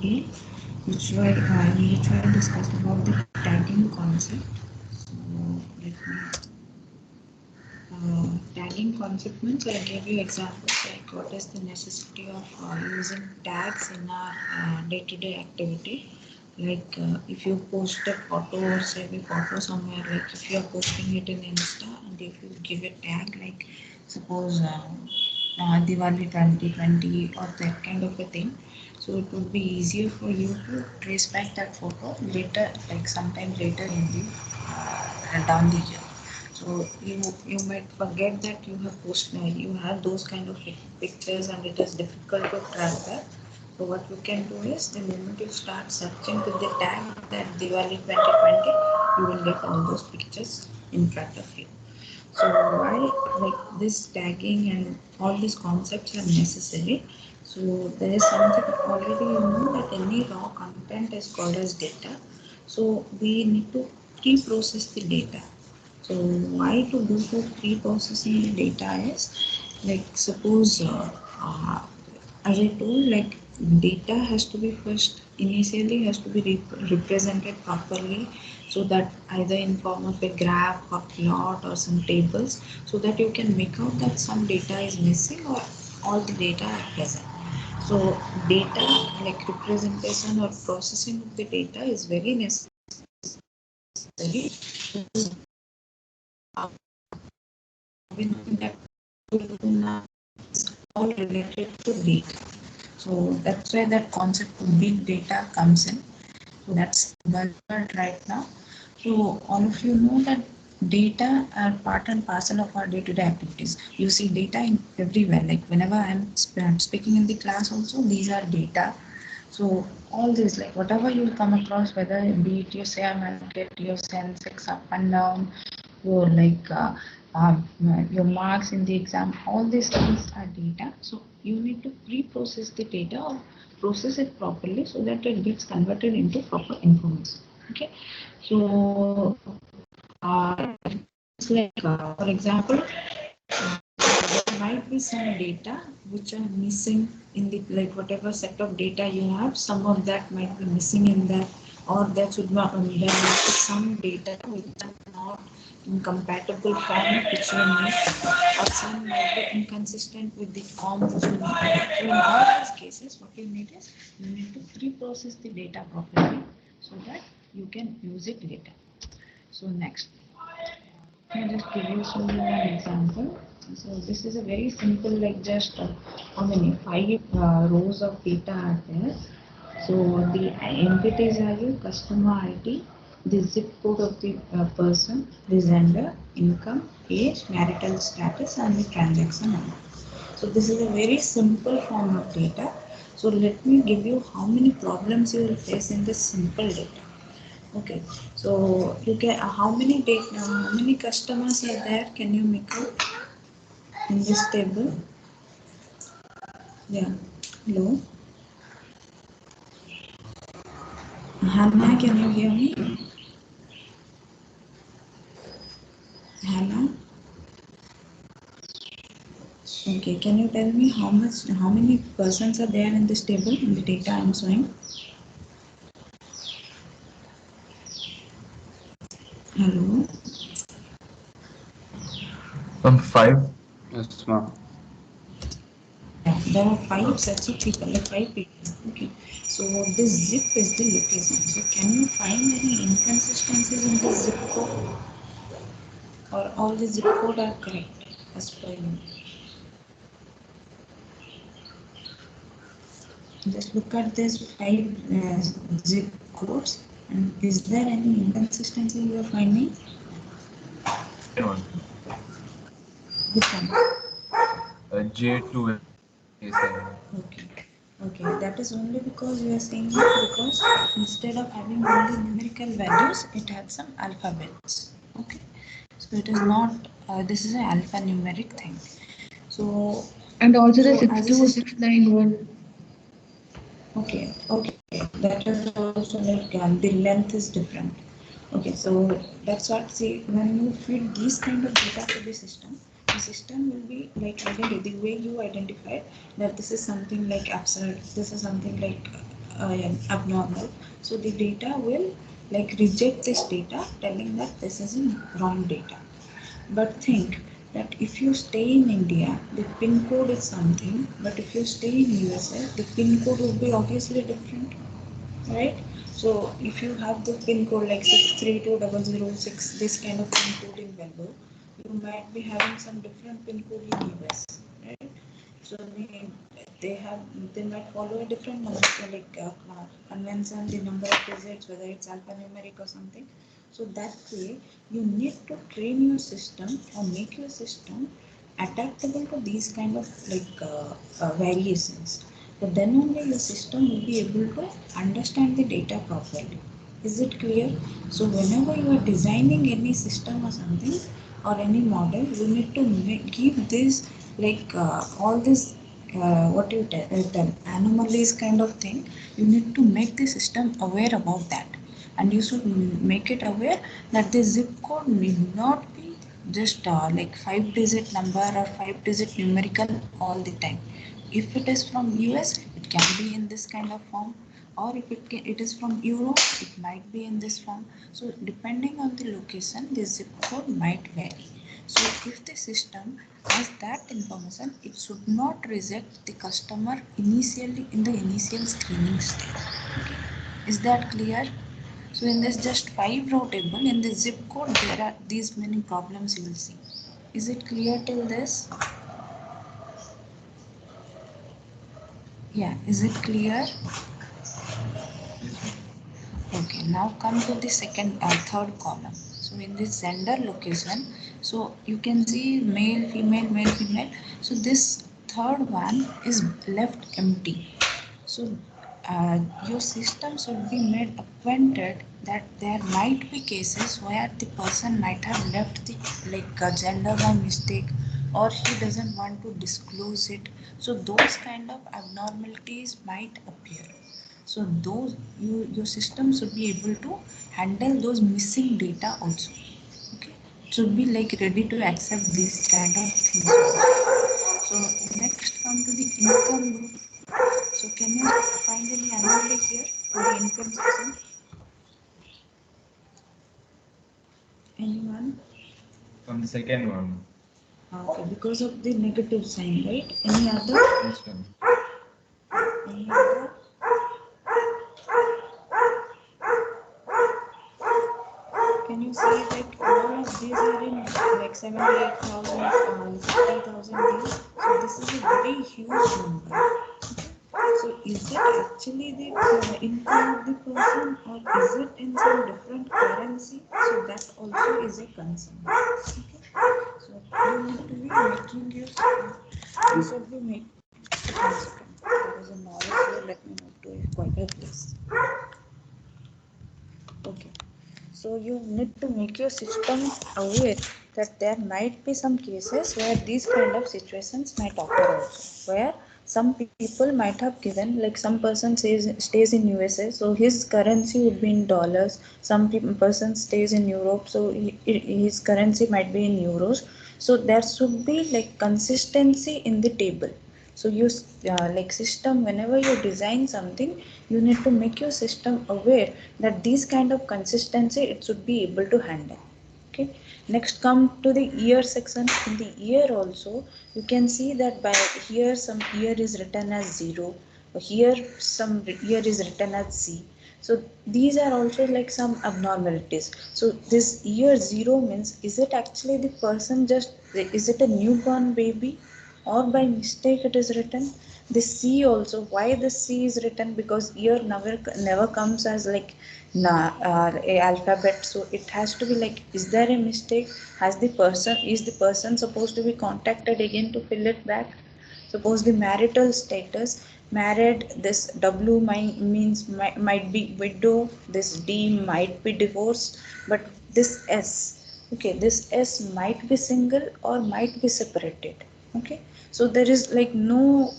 today, which will discuss about the tagging concept. So let me tagging concept means I give you examples like what is the necessity of using tags in our day-to-day activity. Like if you post a photo or save a photo somewhere, like if you are posting it in Insta and if you give a tag like suppose Diwali 2020 or that kind of a thing, so it would be easier for you to trace back that photo later, like sometime later in the down the year. So you might forget that you have posted, you have those kind of pictures, and it is difficult to track that. So what you can do is the moment you start searching with the tag that Diwali 2020, you will get all those pictures in front of you. So why like this tagging and all these concepts are necessary? So there is something already you know that any raw content is called as data. So we need to pre-process the data. So why to do for pre-processing the data is like suppose as I told, like data has to be first initially has to be represented properly, so that either in form of a graph or plot or some tables, so that you can make out that some data is missing or all the data are present. So data like representation or processing of the data is very necessary. We know that all related to data. So that's where that concept of big data comes in. So that's buzzword right now. So all of you know that data are part and parcel of our day-to-day activities. You see data in everywhere. Like whenever I'm speaking in the class, also these are data. So all this, like whatever you come across, whether be it your share market, your Sensex up and down, your your marks in the exam, all these things are data. So you need to pre-process the data or process it properly so that it gets converted into proper information. Okay, so it's like for example, there might be some data which are missing in the like whatever set of data you have. Some of that might be missing in that, or there should not there might be some data which are not in compatible form which you need, or some might be inconsistent with the form which you need. So in all these cases, what you need is you need to pre-process the data properly so that you can use it later. So next, I'll just give you one example. So this is a very simple, like just how many five rows of data are there. So the entities are your customer ID, the zip code of the person, the gender, income, age, marital status, and the transaction amount. So this is a very simple form of data. So let me give you how many problems you will face in this simple data. Okay, so you can how many data, how many customers are there? Can you make out in this table? Yeah. Hello, Hannah. Can you hear me? Hannah. Okay. Can you tell me how many persons are there in this table in the data I'm showing? Hello. 5. Yes, ma'am. Yeah, there are five sets of people, like five people. Okay. So this zip is the location. So can you find any inconsistencies in this zip code, or all the zip code are correct as per you? Just look at these five zip codes, and is there any inconsistency you are finding? One. Which one? J2 A7. Okay. Okay, that is only because you are saying it because instead of having only numerical values, it had some alphabets. Okay, so it is not. This is an alphanumeric thing. So, And also the so as a system. 62691. Okay, okay, that is also like the length is different. Okay, so that's what see when you feed these kind of data to the system will be like the way you identify that this is something like absurd, this is something like abnormal. So the data will like reject this data, telling that this is wrong data. But think that if you stay in India, the pin code is something, but if you stay in USA, the pin code will be obviously different, right? So if you have the pin code like 6320006, this kind of pin code in Bangalore, you might be having some different pin code in US, right? So they have they might follow a different number, so like convention, the number of digits, whether it's alphanumeric or something. So that way, you need to train your system or make your system adaptable to these kind of like variations. But then only your system will be able to understand the data properly. Is it clear? So whenever you are designing any system or something or any model, you need to give this like all this what you tell anomalies kind of thing. You need to make the system aware about that, and you should make it aware that the zip code need not be just like 5-digit number or 5-digit numerical all the time. If it is from US, it can be in this kind of form, or if it is from Europe, it might be in this form. So depending on the location, the zip code might vary. So if the system has that information, it should not reject the customer initially in the initial screening stage. Okay. Is that clear? So in this just 5-row table, in the zip code, there are these many problems you will see. Is it clear till this? Yeah, is it clear? Yes, ma'am. Okay, now come to the third column. So in this gender location, so you can see male, female. So this third one is left empty. So your system should be made acquainted that there might be cases where the person might have left the like gender by mistake, or he doesn't want to disclose it. So those kind of abnormalities might appear. So those your system should be able to handle those missing data also. Okay, should be like ready to accept these kind of things also. So next come to the income group. So can you find any anomaly here for the income section? Anyone? From the second one. Okay, because of the negative sign, right? Any other? Yes, ma'am. Any other? Can you see like all of these are in like 78,000 or 60,000 views? So this is a very huge number. So is it actually the income of the person, or is it in some different currency? So that also is a concern. Okay. So you need to be making your you should be making. One second. There is a noise here. Let me move to a quieter place. Okay. So you need to make your system aware that there might be some cases where these kind of situations might occur also, where some people might have given, like some person stays in USA, so his currency would be in dollars. Some person stays in Europe, so his currency might be in euros. So there should be like consistency in the table. So you like system, whenever you design something, you need to make your system aware that these kind of consistency it should be able to handle. Okay, next come to the year section. In the year also, you can see that by here some year is written as 0, here some year is written as C. So these are also like some abnormalities. So this year 0 means, is it actually the person, just is it a newborn baby, or by mistake it is written. The C also, why the C is written, because year never comes as like a alphabet, so it has to be like, is there a mistake, is the person supposed to be contacted again to fill it back. Suppose the marital status, married, this W might be widow, this D might be divorced, but this S, okay, this S might be single or might be separated. Okay, so there is like no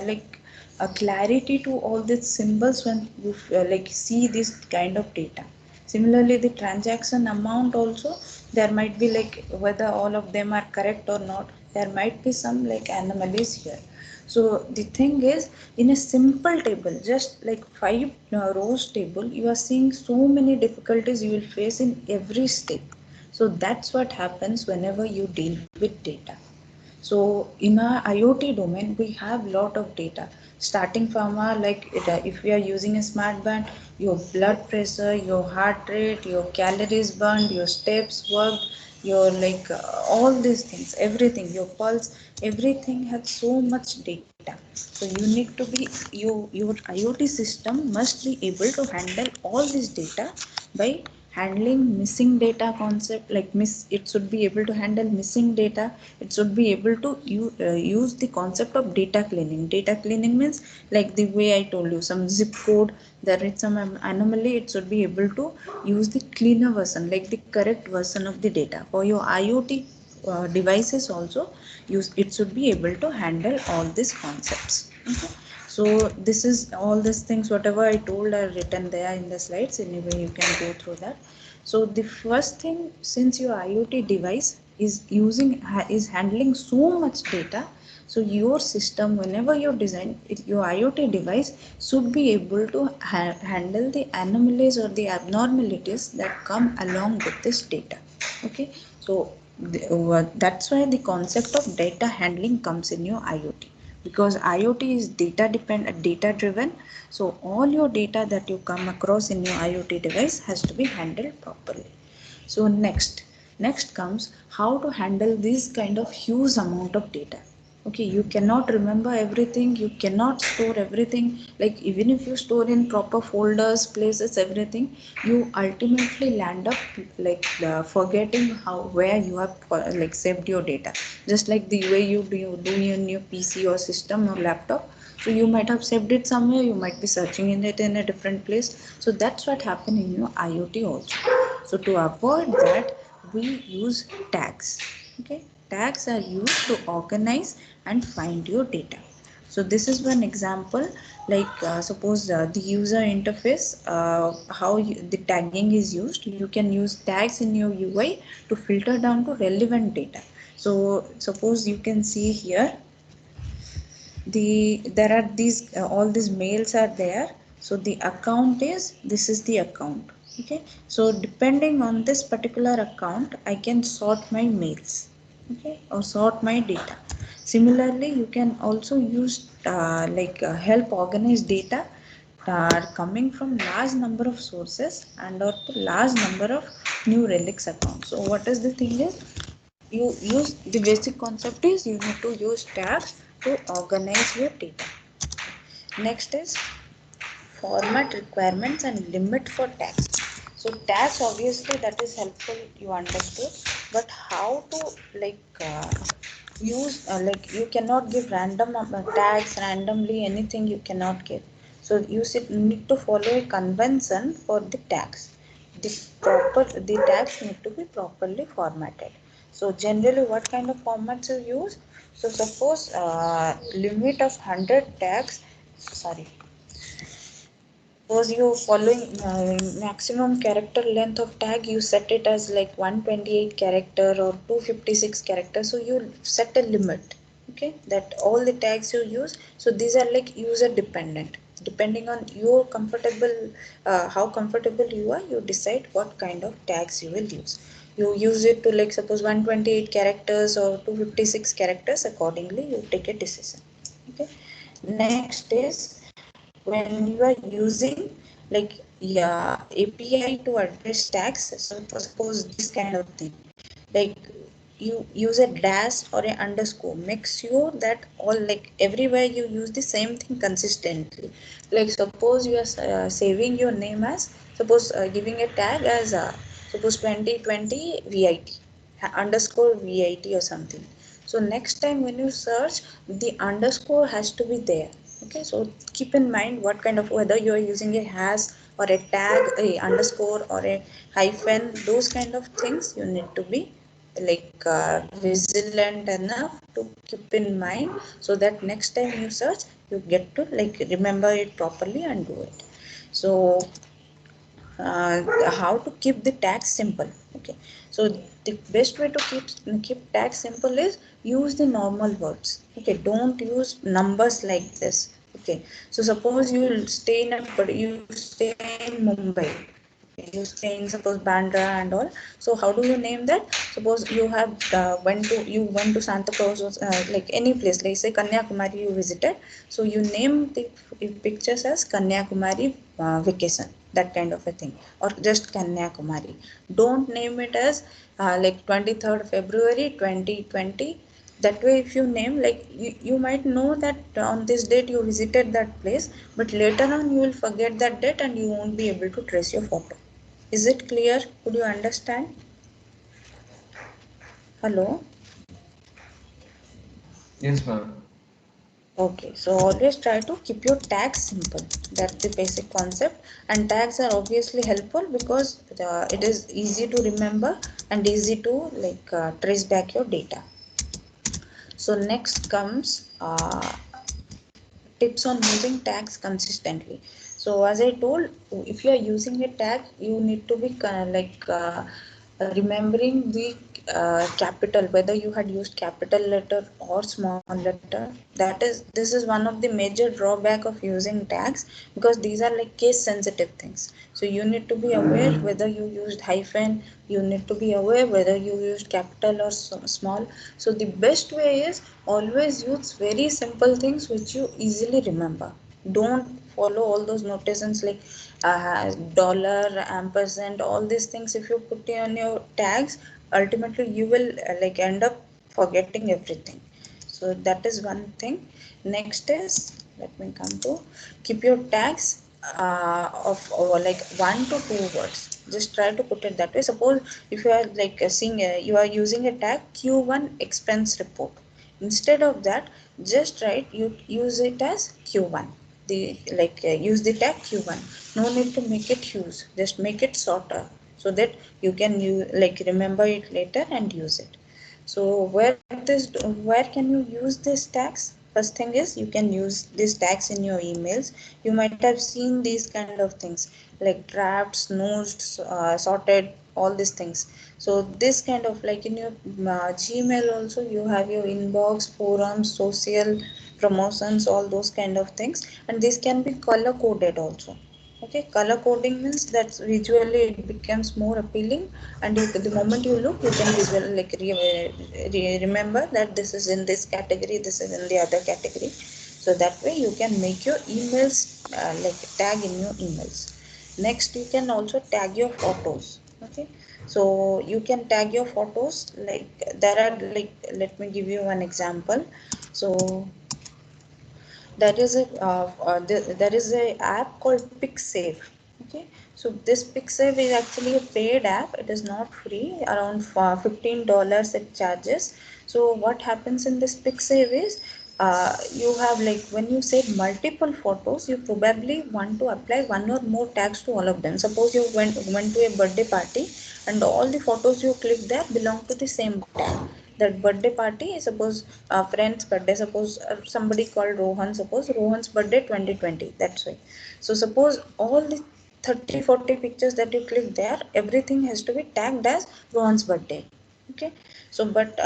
like a clarity to all these symbols when you like see this kind of data. Similarly, the transaction amount also, there might be like whether all of them are correct or not, there might be some like anomalies here. So the thing is, in a simple table, just like 5 rows table, you are seeing so many difficulties you will face in every step. So that's what happens whenever you deal with data. So in our IoT domain, we have lot of data starting from our if we are using a smart band, your blood pressure, your heart rate, your calories burned, your steps worked, your all these things, everything, your pulse, everything has so much data. So you need to be your IoT system must be able to handle all this data by handling missing data concept, like miss it should be able to handle missing data. It should be able to use the concept of data cleaning. Data cleaning means, like the way I told you, some zip code, there is some anomaly, it should be able to use the cleaner version, like the correct version of the data. For your IoT devices also, use it should be able to handle all these concepts. Okay. So this is all these things whatever I told are written there in the slides. Anyway, you can go through that. So the first thing, since your IoT device is handling so much data, so your system, whenever you design it, your IoT device should be able to handle the anomalies or the abnormalities that come along with this data. Okay. So that's why the concept of data handling comes in your IoT, because IoT is data driven. So all your data that you come across in your IoT device has to be handled properly. So next comes how to handle this kind of huge amount of data. Okay, you cannot remember everything, you cannot store everything. Like even if you store in proper folders, places, everything, you ultimately land up forgetting how where you have saved your data. Just like the way you do in your PC or system or laptop. So you might have saved it somewhere, you might be searching in it in a different place. So that's what happened in your IoT also. So to avoid that, we use tags. Okay, tags are used to organize and find your data. So this is one example. Suppose the user interface, the tagging is used. You can use tags in your UI to filter down to relevant data. So suppose you can see here, there are these all these mails are there. So the account is, this is the account. Okay, so depending on this particular account, I can sort my mails. Okay, or sort my data. Similarly, you can also use help organize data are coming from large number of sources and or to large number of new relics accounts. So what is the thing is, you use the basic concept is you need to use tabs to organize your data. Next is format requirements and limit for tags. So tags, obviously that is helpful, you understood, but how to use you cannot give random tags randomly, anything you cannot give. So you need to follow a convention for the tags. The tags need to be properly formatted. So generally what kind of formats you use? So suppose limit of 100 tags, sorry, suppose you following maximum character length of tag, you set it as like 128 character or 256 character. So you set a limit. Okay, that all the tags you use, so these are like user dependent. Depending on your comfortable, how comfortable you are, you decide what kind of tags you will use. You use it to, like, suppose 128 characters or 256 characters, accordingly you take a decision. Okay, next is when you are using API to address tags. So suppose this kind of thing, like you use a dash or a underscore, make sure that all, like, everywhere you use the same thing consistently. Like suppose you are saving your name as, suppose giving a tag as suppose 2020 VIT underscore VIT or something. So next time when you search, the underscore has to be there. Okay, so keep in mind what kind of, whether you are using a hash or a tag, a underscore or a hyphen, those kind of things you need to be resilient enough to keep in mind, so that next time you search, you get to remember it properly and do it. So how to keep the tags simple? Okay, so the best way to keep tags simple is use the normal words. Okay, don't use numbers like this. Okay, so suppose you stay in you stay in Mumbai. Okay, you stay in suppose Bandra and all. So how do you name that? Suppose you have went to Santa Claus or like any place, like say Kanyakumari you visited. So you name the pictures as Kanyakumari vacation, that kind of a thing, or just Kanyakumari. Don't name it as like 23rd February 2020. That way if you name, like you might know that on this date you visited that place, but later on you will forget that date and you won't be able to trace your photo. Is it clear? Could you understand? Hello? Yes, ma'am. Okay, so always try to keep your tags simple. That's the basic concept. And tags are obviously helpful because it is easy to remember and easy to trace back your data. So next comes tips on using tags consistently. So as I told, if you are using a tag, you need to be remembering the capital, whether you had used capital letter or small letter. This is one of the major drawback of using tags, because these are like case sensitive things. So you need to be aware whether you used hyphen, you need to be aware whether you used capital or small. So the best way is always use very simple things which you easily remember. Don't follow all those notations like dollar, ampersand, all these things. If you put on your tags, ultimately you will end up forgetting everything. So that is one thing. Next is, let me come to, keep your tags of like 1 to 2 words. Just try to put it that way. Suppose if you are you are using a tag Q1 expense report, instead of that, just write, you use it as Q1. Use the tag Q1. No need to make it huge, just make it shorter, so that you can remember it later and use it. So where can you use these tags? First thing is, you can use these tags in your emails. You might have seen these kind of things like drafts, notes, sorted, all these things. So this kind of, like in your Gmail also, you have your inbox, forums, social, promotions, all those kind of things, and this can be color coded also. Okay, color coding means that visually it becomes more appealing, and the moment you look, you can visually remember that this is in this category, this is in the other category. So that way you can make your emails tag in your emails. Next, you can also tag your photos. Okay, so you can tag your photos, like there are, like, let me give you one example. So there is a app called PicSave. Okay, so this PicSave is actually a paid app. It is not free. Around $15 it charges. So what happens in this PicSave is, you have, like, when you save multiple photos, you probably want to apply one or more tags to all of them. Suppose you went to a birthday party, and all the photos you click there belong to the same tag. That birthday party, suppose friend's birthday, suppose somebody called Rohan, suppose Rohan's birthday 2020, that's why. So suppose all the 30-40 pictures that you click there, everything has to be tagged as Rohan's birthday. Okay, so but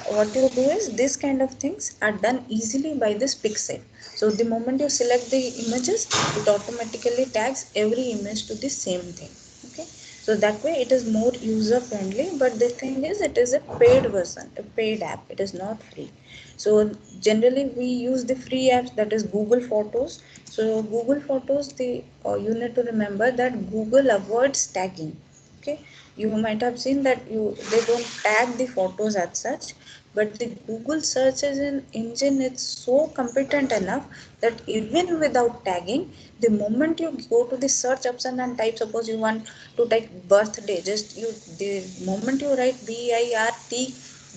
what you do is, this kind of things are done easily by this PicSave. So the moment you select the images, it automatically tags every image to the same thing. Okay, so that way it is more user friendly, but the thing is, it is a paid version, a paid app, it is not free. So generally we use the free apps, that is Google Photos. So Google Photos, the you need to remember that Google avoids tagging. Okay, you might have seen that they don't tag the photos as such, but the Google search engine is so competent enough that even without tagging, the moment you go to the search option and type, suppose you want to type birthday, just you the moment you write BIRT,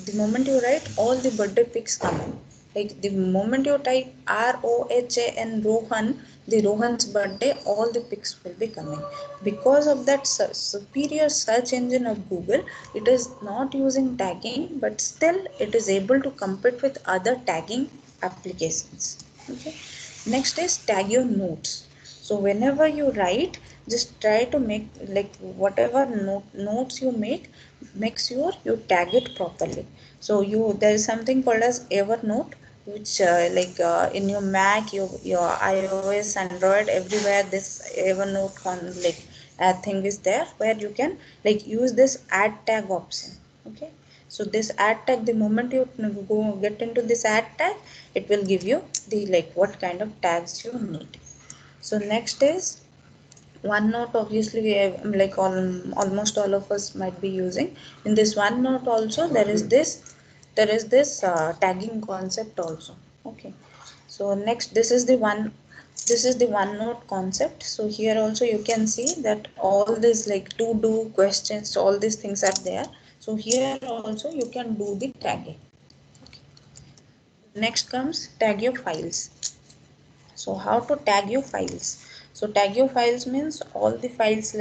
the moment you write, all the birthday pics come in. Like the moment you type ROHAN, Rohan, the Rohan's birthday, all the pics will be coming. Because of that superior search engine of Google, it is not using tagging, but still it is able to compete with other tagging applications. Okay, next is tag your notes. So whenever you write, just try to make, like, whatever notes you make sure you tag it properly. So there is something called as Evernote. which in your Mac, your iOS, Android, everywhere this Evernote thing is there, where you can like use this add tag option. Okay, so this add tag, the moment you go get into this add tag, it will give you the like what kind of tags you need. So next is OneNote. Obviously we have, almost all of us might be using. In this OneNote also there is this tagging concept also. Okay, so next this is the OneNote concept. So here also you can see that all this like to do questions, all these things are there. So here also you can do the tagging. Next comes tag your files. So how to tag your files? So tag your files means all the files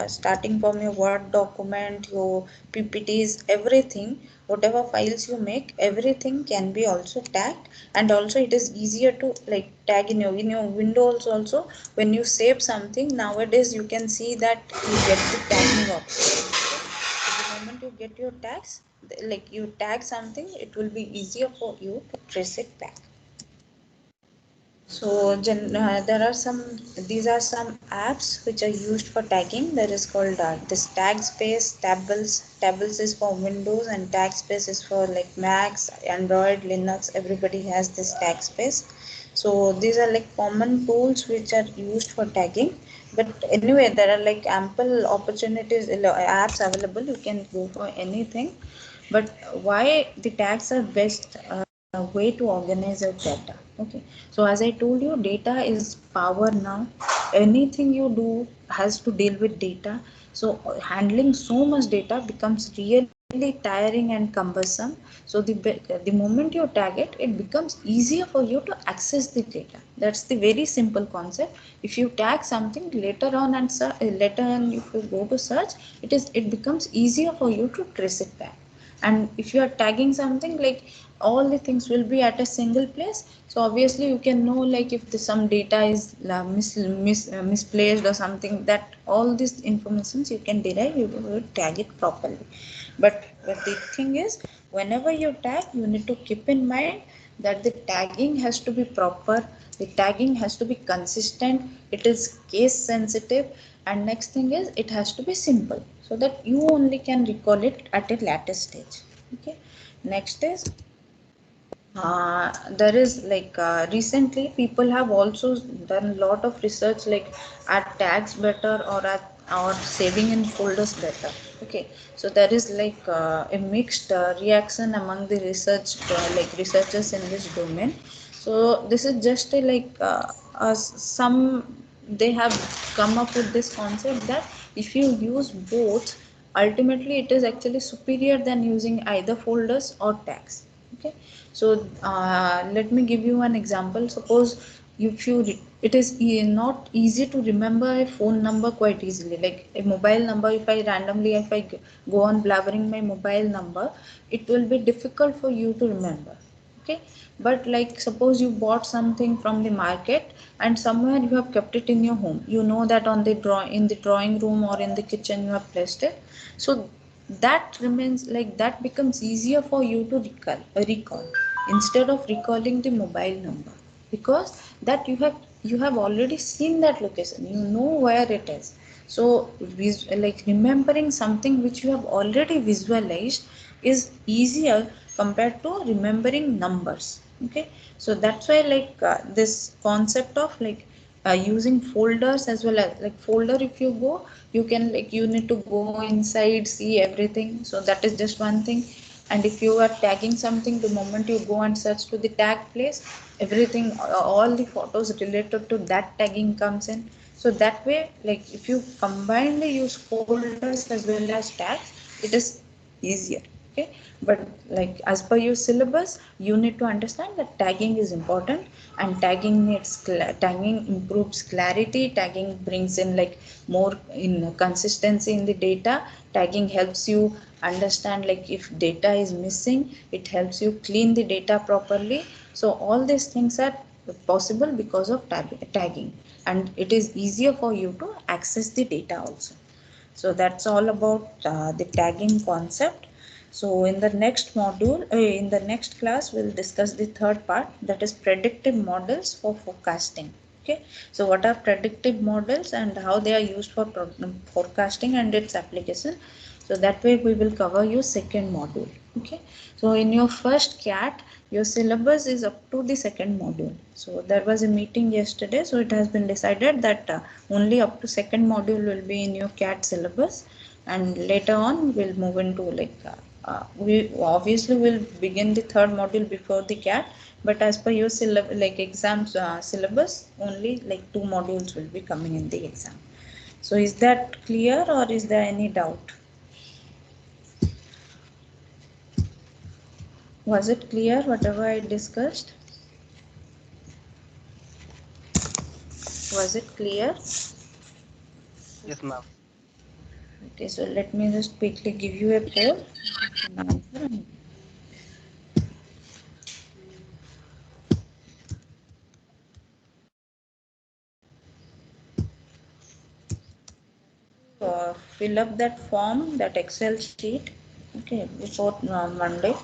starting from your Word document, your PPTs, everything, whatever files you make, everything can be also tagged. And also it is easier to like tag in your Windows also. When you save something nowadays, you can see that you get the tagging option. The moment you get your tags, like you tag something, it will be easier for you to trace it back. So there are these are some apps which are used for tagging. There is called this TagSpace, Tables. Tables is for Windows and TagSpace is for like Macs, Android, Linux. Everybody has this TagSpace. So these are like common tools which are used for tagging. But anyway, there are like ample opportunities, apps available. You can go for anything. But why the tags are best way to organize your data? Okay, so as I told you, data is power now. Anything you do has to deal with data. So handling so much data becomes really tiring and cumbersome. So the moment you tag it, it becomes easier for you to access the data. That's the very simple concept. If you tag something later on and later on if you go to search, it becomes easier for you to trace it back. And if you are tagging something, like all the things will be at a single place, so obviously you can know like if some data is misplaced or something, that all these informations you can derive, you will tag it properly. But the thing is, whenever you tag, you need to keep in mind that the tagging has to be proper, the tagging has to be consistent, it is case sensitive, and next thing is it has to be simple so that you only can recall it at a later stage. Okay, next is there is recently people have also done a lot of research like are tags better or saving in folders better. Okay, so there is a mixed reaction among the researchers in this domain. So this is just some they have come up with this concept that if you use both, ultimately it is actually superior than using either folders or tags. Okay, so let me give you an example. Suppose if you it is not easy to remember a phone number quite easily, like a mobile number. If I go on blabbering my mobile number, it will be difficult for you to remember. Okay, but like suppose you bought something from the market and somewhere you have kept it in your home, you know that on the in the drawing room or in the kitchen you have placed it. So that remains, like that becomes easier for you to recall instead of recalling the mobile number, because that you have already seen that location, you know where it is. So like remembering something which you have already visualized is easier compared to remembering numbers. Okay, so that's why this concept of using folders as well, as like folder, if you go, you can like you need to go inside, see everything, so that is just one thing. And if you are tagging something, the moment you go and search to the tag place, everything, all the photos related to that tagging comes in. So that way, like if you combinedly use folders as well as tags, it is easier. Okay, but like as per your syllabus, you need to understand that tagging is important, and tagging improves clarity, tagging brings in like more in consistency in the data, tagging helps you understand like if data is missing, it helps you clean the data properly. So all these things are possible because of tagging, and it is easier for you to access the data also. So that's all about the tagging concept. So in the next module, in the next class, we'll discuss the third part, that is predictive models for forecasting. Okay, so what are predictive models and how they are used for forecasting and its application. So that way we will cover your second module. Okay, so in your first CAT, your syllabus is up to the second module. So there was a meeting yesterday, so it has been decided that only up to second module will be in your CAT syllabus, and later on we'll move into like we obviously will begin the third module before the CAT, but as per your like exams syllabus, only like two modules will be coming in the exam. So is that clear or is there any doubt? Was it clear whatever I discussed? Was it clear? Yes, ma'am. Okay, so let me just quickly give you a poll. You can answer. Fill up that form, that Excel sheet, okay, before Monday.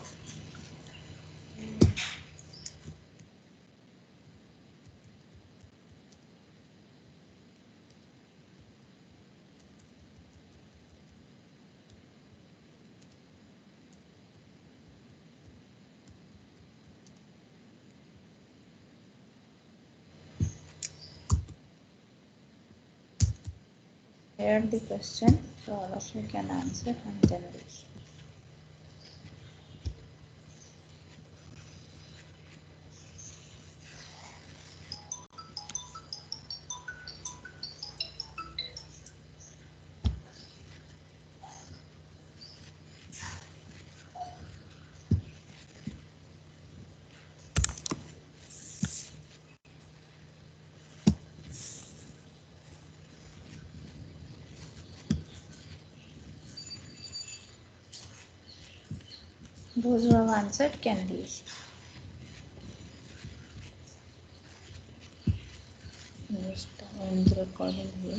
Share the question so all of you can answer and then we'll those who have answered can leave. Just end the recording here.